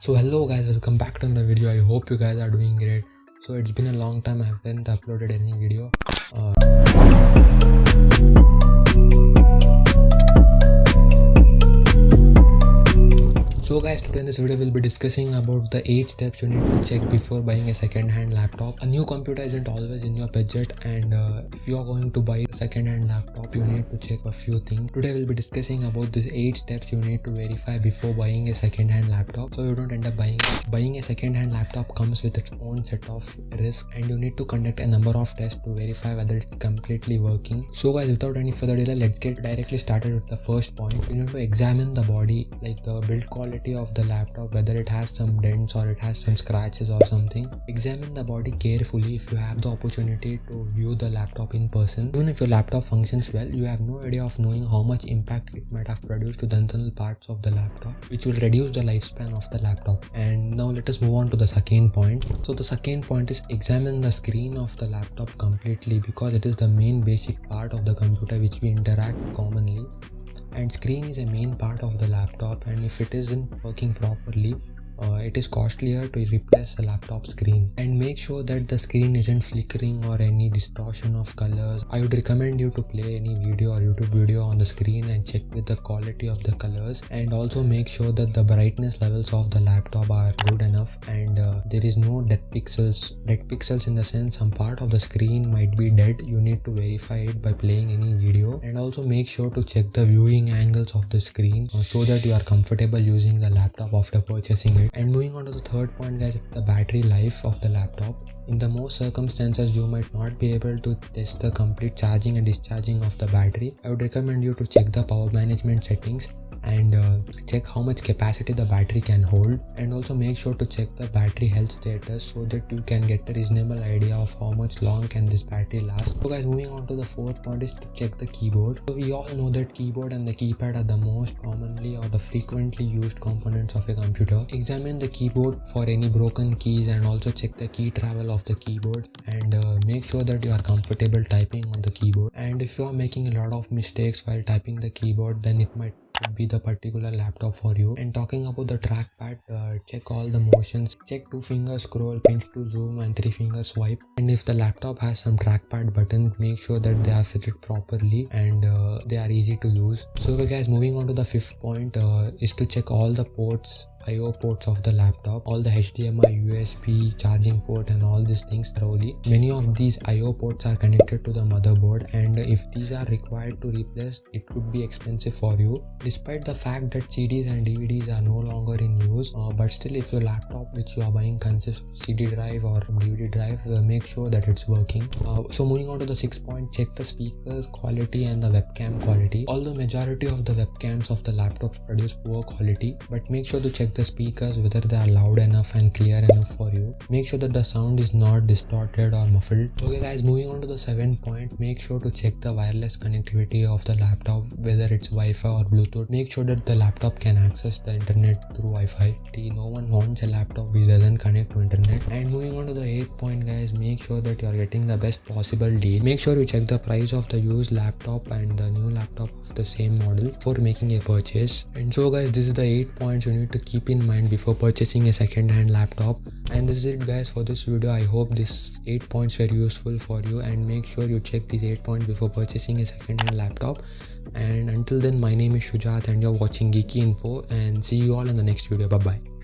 So hello guys, welcome back to another video. I hope you guys are doing great. So it's been a long time I haven't uploaded any video. So guys, today in this video we'll be discussing about the 8 steps you need to check before buying a second-hand laptop. A new computer isn't always in your budget, and if you are going to buy a second-hand laptop, you need to check a few things. Today we'll be discussing about these 8 steps you need to verify before buying a second-hand laptop, so you don't end up buying a second-hand laptop comes with its own set of risks, and you need to conduct a number of tests to verify whether it's completely working. So guys, without any further delay, let's get directly started with the first point. You need to examine the body, like the build quality of the laptop, whether it has some dents or it has some scratches or something. Examine the body carefully if you have the opportunity to view the laptop in person. Even if your laptop functions well, you have no idea of knowing how much impact it might have produced to the internal parts of the laptop, which will reduce the lifespan of the laptop. And now let us move on to the second point. So the second point is examine the screen of the laptop completely, because it is the main basic part of the computer which we interact commonly. And screen is a main part of the laptop, and if it isn't working properly, it is costlier to replace a laptop screen. And make sure that the screen isn't flickering or any distortion of colors. I would recommend you to play any video or YouTube video on the screen and check with the quality of the colors, and also make sure that the brightness levels of the laptop are good enough and there is no dead pixels. Dead pixels in the sense some part of the screen might be dead. You need to verify it by playing any video, and also make sure to check the viewing angles of the screen so that you are comfortable using the laptop after purchasing it. And moving on to the third point guys, the battery life of the laptop. In the most circumstances, you might not be able to test the complete charging and discharging of the battery. I would recommend you to check the power management settings and check how much capacity the battery can hold, and also make sure to check the battery health status so that you can get a reasonable idea of how much long can this battery last. So guys, moving on to the fourth point is to check the keyboard. So we all know that keyboard and the keypad are the most commonly or the frequently used components of a computer. Examine the keyboard for any broken keys, and also check the key travel of the keyboard, and make sure that you are comfortable typing on the keyboard. And if you are making a lot of mistakes while typing the keyboard, then it might be the particular laptop for you. And talking about the trackpad, check all the motions. Check 2 finger scroll, pinch to zoom, and 3 finger swipe. And if the laptop has some trackpad buttons, make sure that they are fitted properly and they are easy to use. So okay guys, moving on to the fifth point is to check all the ports, IO ports of the laptop, all the HDMI, USB, charging port, and all these things thoroughly. Many of these IO ports are connected to the motherboard, and if these are required to replace, it could be expensive for you. Despite the fact that CDs and DVDs are no longer in use, but still if your laptop which you are buying consists of CD drive or DVD drive, make sure that it's working. So moving on to the sixth point, check the speakers quality and the webcam quality. Although majority of the webcams of the laptops produce poor quality, but make sure to check the speakers whether they are loud enough and clear enough for you. Make sure that the sound is not distorted or muffled. Okay guys, moving on to the seventh point, make sure to check the wireless connectivity of the laptop, whether it's Wi-Fi or Bluetooth. Make sure that the laptop can access the internet through Wi-Fi. No one wants a laptop which doesn't connect to internet. And moving on to the eighth point guys, make sure that you are getting the best possible deal. Make sure you check the price of the used laptop and the new laptop of the same model before making a purchase. And so guys, this is the 8 points you need to keep in mind before purchasing a second-hand laptop. And this is it guys for this video. I hope these 8 points were useful for you, and make sure you check these 8 points before purchasing a second-hand laptop. And until then, my name is Shujat and you're watching Geeky Info, and see you all in the next video. Bye bye.